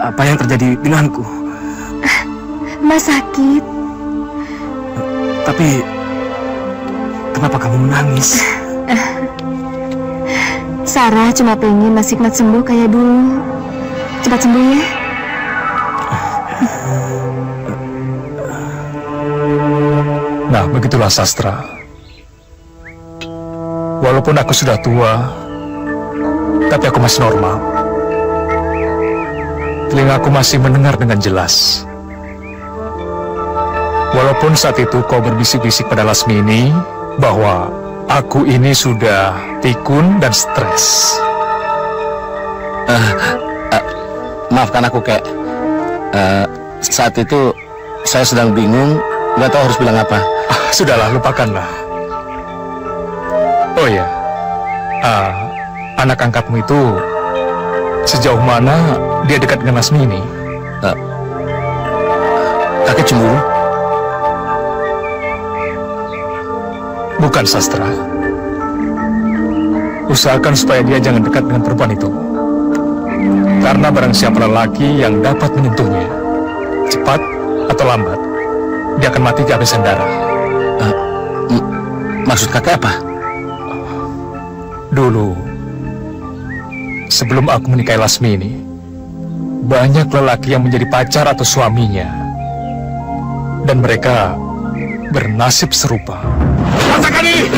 apa yang terjadi denganku? Mas sakit. Tapi kenapa kamu menangis? Sarah cuma pengen Mas Hikmat sembuh kayak dulu. Cepat sembuh ya. Nah, begitulah Sastra. Walaupun aku sudah tua, tapi aku masih normal. Telingaku masih mendengar dengan jelas. Walaupun saat itu kau berbisik-bisik pada Lasmini bahwa aku ini sudah pikun dan stres. Maafkan aku, Kek. Saat itu saya sedang bingung, nggak tahu harus bilang apa. Sudahlah, lupakanlah. Oh ya, anak angkatmu itu sejauh mana dia dekat dengan Lasmini? Kakek cemburu? Bukan, Sastra. Usahakan supaya dia jangan dekat dengan perempuan itu. Karena barang siapa lelaki yang dapat menyentuhnya, cepat atau lambat, dia akan mati kehabisan darah. Maksud kakek apa? Dulu, sebelum aku menikahi Lasmini, banyak lelaki yang menjadi pacar atau suaminya. Dan mereka bernasib serupa. Rasakan ini!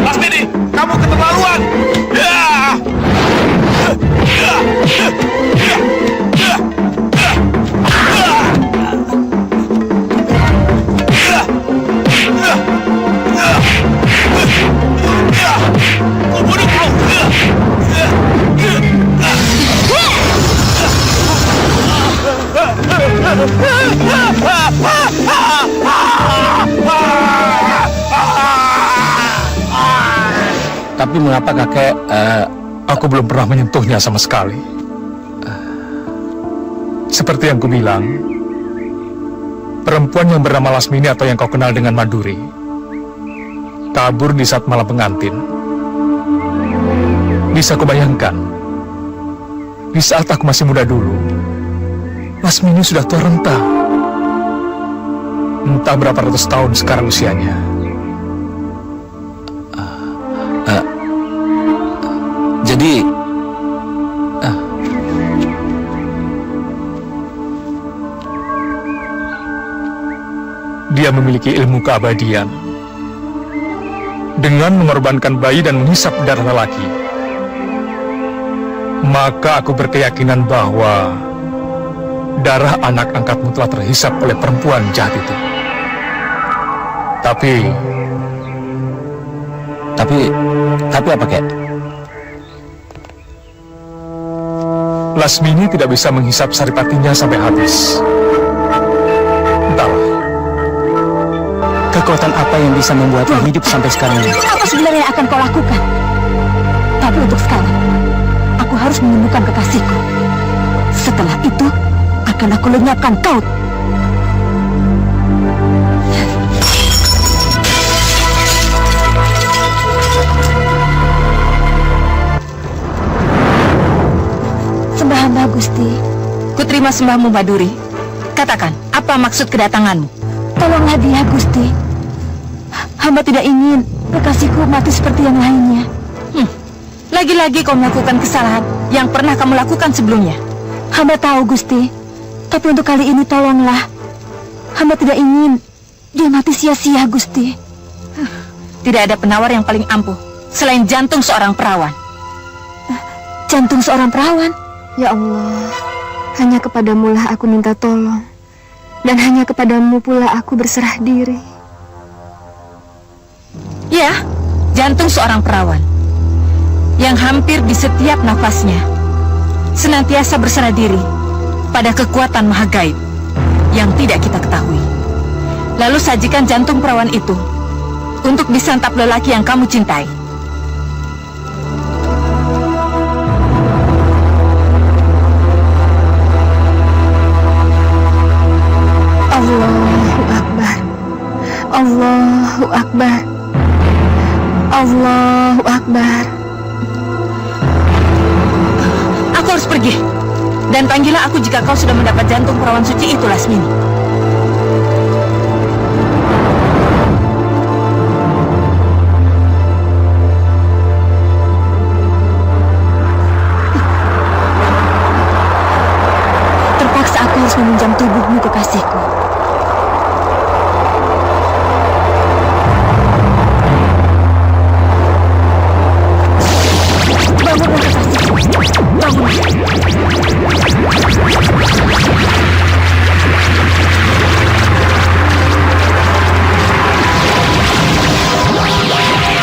Lasmini, kamu keterlaluan! Tapi mengapa kakek... Aku belum pernah menyentuhnya sama sekali. Seperti yang kubilang, perempuan yang bernama Lasmini atau yang kau kenal dengan Maduri kabur di saat malam pengantin. Bisa kau bayangkan, di saat aku masih muda dulu, Lasmini sudah tua renta. Entah berapa ratus tahun sekarang usianya. Jadi... Dia memiliki ilmu keabadian. Dengan mengorbankan bayi dan menghisap darah lelaki, maka aku berkeyakinan bahwa darah anak angkatmu telah terhisap oleh perempuan jahat itu. Tapi apa, Kek? Lasmini tidak bisa menghisap saripatinya sampai habis. Entahlah. Kekuatan apa yang bisa membuatnya hidup sampai sekarang ini? Apa sebenarnya yang akan kau lakukan? Tapi untuk sekarang, aku harus menyembuhkan kekasihku. Setelah itu, akan aku lenyapkan kau. Sembah hamba, Gusti. Kuterima sembahmu, Maduri. Katakan, apa maksud kedatanganmu? Tolonglah dia, Gusti. Hamba tidak ingin kekasihku mati seperti yang lainnya. Lagi-lagi kau melakukan kesalahan yang pernah kamu lakukan sebelumnya. Hamba tahu, Gusti. Tapi untuk kali ini tolonglah. Hamba tidak ingin dia mati sia-sia, Gusti. Tidak ada penawar yang paling ampuh selain jantung seorang perawan. jantung seorang perawan. Ya Allah, hanya kepadamu lah aku minta tolong. Dan hanya kepadamu pula aku berserah diri. Ya, jantung seorang perawan yang hampir di setiap nafasnya senantiasa berserah diri pada kekuatan maha gaib yang tidak kita ketahui. Lalu sajikan jantung perawan itu untuk disantap lelaki yang kamu cintai. Allahu Akbar. Allahu Akbar. Allahu Akbar. Aku harus pergi. Dan panggillah aku jika kau sudah mendapat jantung perawan suci itu, Lasmini. Terpaksa aku harus meminjam tubuhmu, kekasihku. Bangunlah, kekasihku. Bangunlah.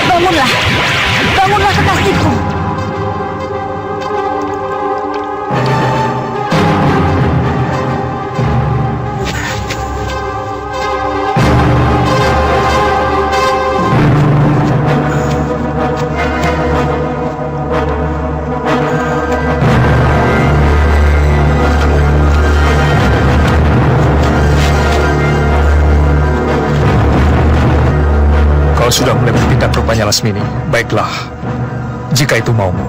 Bangunlah. Bangunlah, kekasihku. Kau sudah mulai bertindak rupanya, Lasmini. Baiklah, jika itu maumu.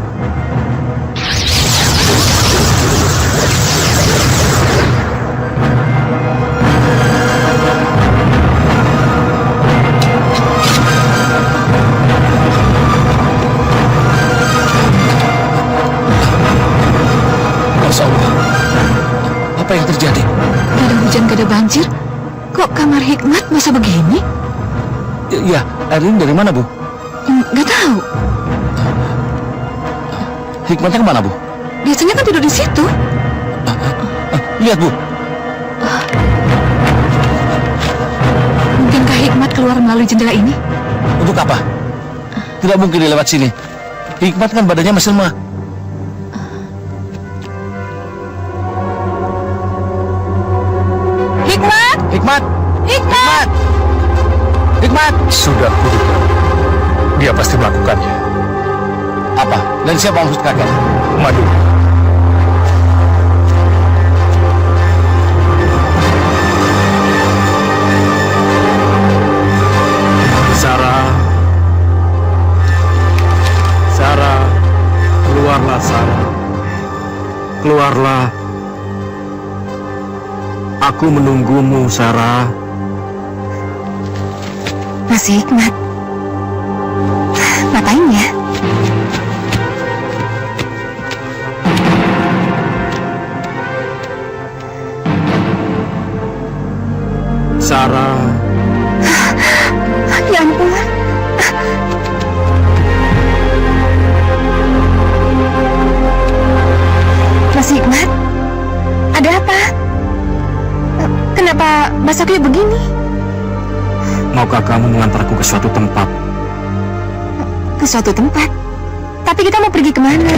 Masya Allah. Apa yang terjadi? Gak ada hujan, gak ada banjir. Kok kamar Hikmat masa begini? Ya, air ini dari mana, Bu? Gak tahu. Hikmatnya kemana, Bu? Biasanya kan tidur di situ. Lihat, Bu. Mungkinkah Hikmat keluar melalui jendela ini? Untuk apa? Tidak mungkin dia lewat sini. Hikmat kan badannya masih lemah. Hikmat! Hikmat! Hikmat! Hikmat! Sudah kuduga. Dia pasti melakukannya. Apa? Dan siapa maksud kakek? Madu. Sarah. Sarah. Keluarlah, Sarah. Keluarlah. Aku menunggumu, Sarah. Masih Hikmat. Ngapain ya? Sarah. Ya ampun. Mas Hikmat, ada apa? Kenapa basaknya begini? Maukah kamu mengantarku ke suatu tempat? Ke suatu tempat? Tapi kita mau pergi kemana?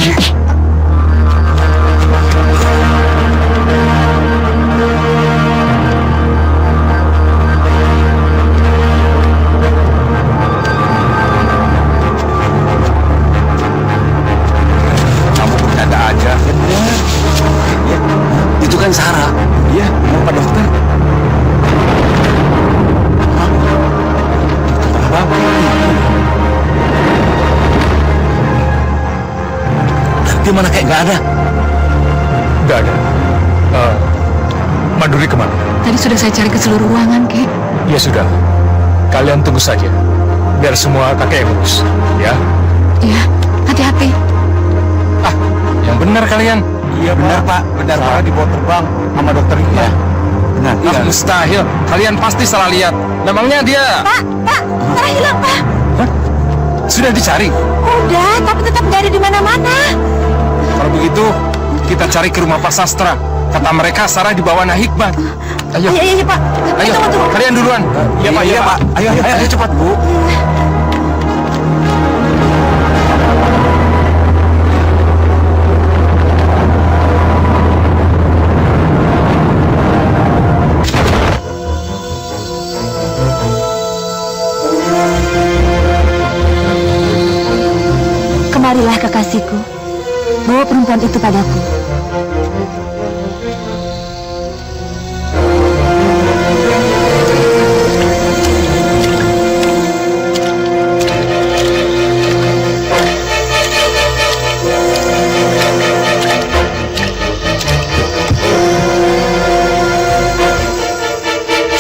Kamu bercanda aja. Benar. Ya. Itu kan Sarah. Iya, mau Pak Dokter. Apa? Dia mana kayak nggak ada? Nggak ada. Maduri kemana? Tadi sudah saya cari ke seluruh ruangan, Kek. Ya sudah. Kalian tunggu saja. Biar semua kakek yang urus. Ya. Iya, hati-hati. Ah, yang benar kalian. Iya benar Pak, benar Pak. Dibawa terbang sama dokter itu. Iya. Benar. Ah, mustahil. Kalian pasti salah lihat. Namanya dia. Pak, Sarah hilang, Pak. Sudah dicari. Udah, tapi tetap nggak ada di mana-mana. kita cari ke rumah Pak Sastra. Kata mereka Sarah dibawa Nah Hikmat. Ayo, Iya, Pak. ayo, kalian duluan. Iya Pak, iya Pak. Ayo cepat Bu. Kemarilah kekasihku. Bawa perempuan itu padaku.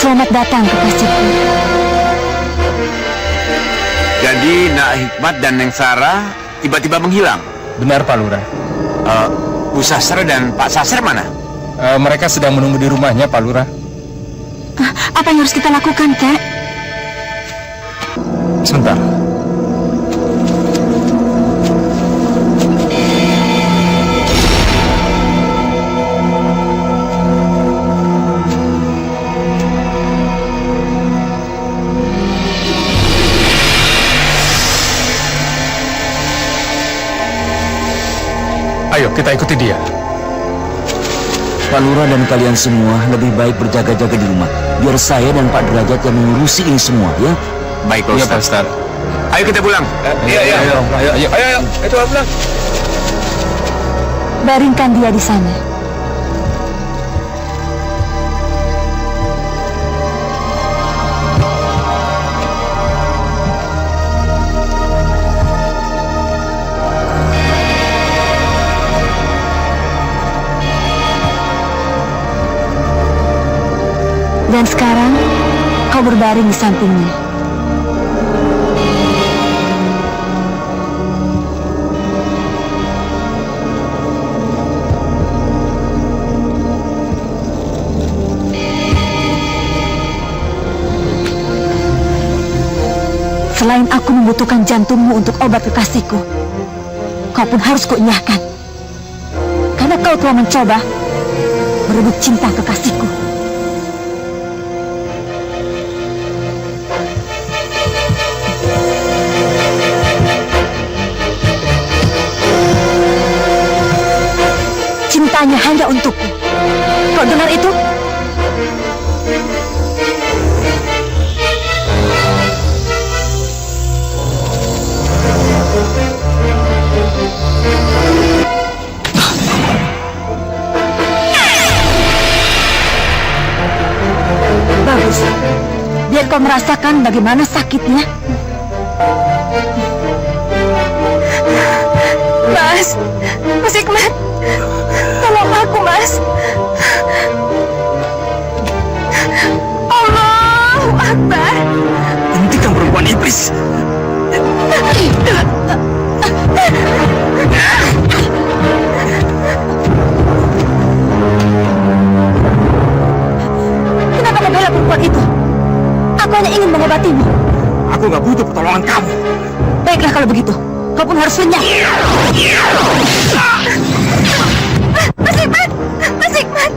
Selamat datang kekasihku. Jadi Nak Hikmat dan Neng Sarah tiba-tiba menghilang. Benar Pak Lurah. Bu Sastra dan Pak Sastra mana? Mereka sedang menunggu di rumahnya Pak Lurah. Apa yang harus kita lakukan, Kek? Sebentar. Ayo, kita ikuti dia. Pak Lurah dan kalian semua lebih baik berjaga-jaga di rumah. Biar saya dan Pak Derajat yang mengurusi ini semua, ya. Baik, Pak Iya Pak Ustaz. Ustaz. Ayo kita pulang. Ayo. Itu pulang. Baringkan dia di sana. Dan sekarang, kau berbaring di sampingnya. Selain aku membutuhkan jantungmu untuk obat kekasihku, kau pun harus kuenyahkan. Karena kau telah mencoba merebut cinta kekasihku. Cintanya hanya untukku. Kau dengar itu? Bagus. Biar kau merasakan bagaimana sakitnya. Mas Hikmat, tolong aku, Mas. Allahu Akbar. Hentikan perempuan iblis. Kenapa kau bela perempuan itu? Aku hanya ingin mengobatimu. Aku nggak butuh pertolongan kamu. Baiklah kalau begitu, kau pun harus lenyap. Mas Hikmat! Mas Hikmat!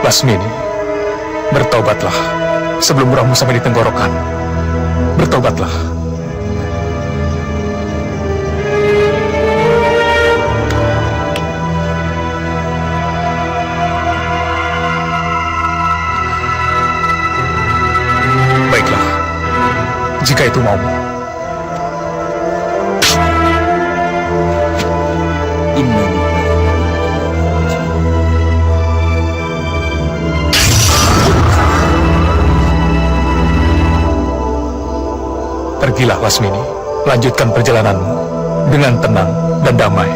Lasmini, bertobatlah sebelum murahmu sampai di tenggorokan. Bertobatlah. Baiklah, jika itu maumu. Pergilah Lasmini, lanjutkan perjalananmu dengan tenang dan damai.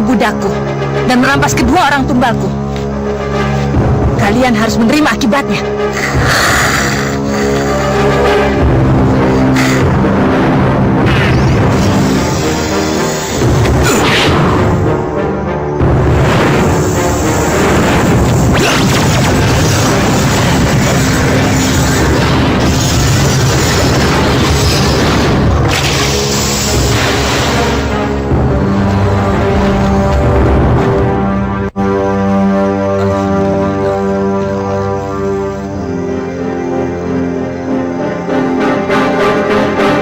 Budakku dan merampas kedua orang tumbalku. Kalian harus menerima akibatnya.